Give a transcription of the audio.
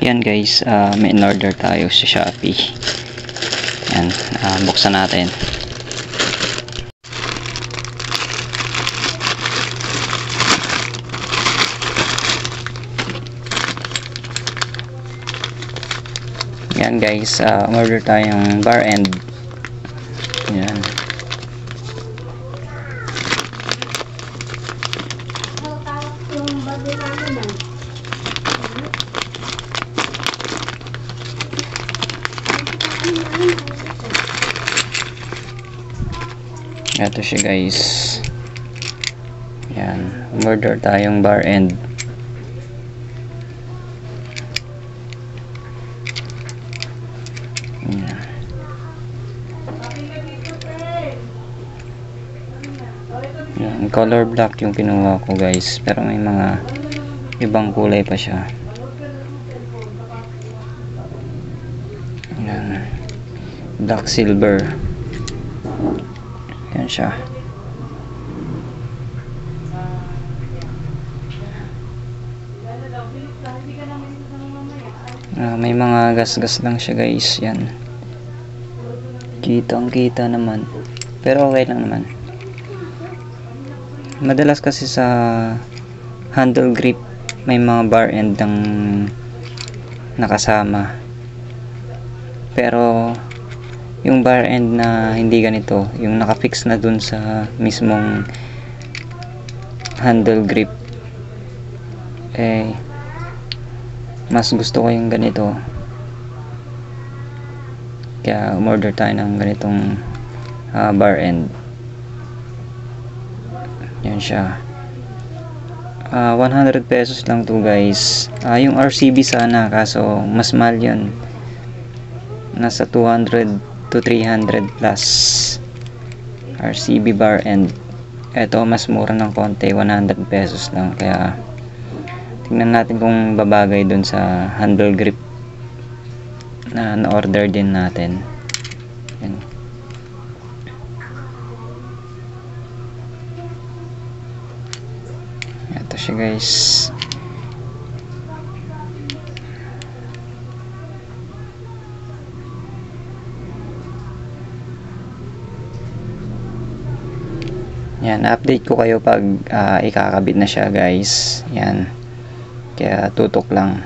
Yan guys, may in-order tayo sa Shopee. Yan, buksan natin. Yan guys, order tayong bar end. Yan. Ito siya guys. Yan, order tayong bar end. Yan, color black yung kinuha ko guys, pero may mga ibang kulay pa siya. Yan, black silver. Yan siya. May mga gas-gas lang siya guys. Yan, kitang-kita naman, pero okay lang naman. Madalas kasi sa handle grip may mga bar end ang nakasama, pero yung bar end na hindi ganito, yung nakafix na dun sa mismong handle grip, mas gusto ko yung ganito, kaya umorder tayo ng ganitong bar end. Yan siya. 100 pesos lang to guys. Yung RCB sana, kaso mas mahal yun, nasa 200 to 300 plus. RCB bar end. Ito mas mura ng konti, 100 pesos lang, kaya tingnan natin kung babagay dun sa handle grip na na-order din natin. Yan. Ito siya guys. Yan, update ko kayo pag ikakabit na siya guys. Yan, kaya tutok lang.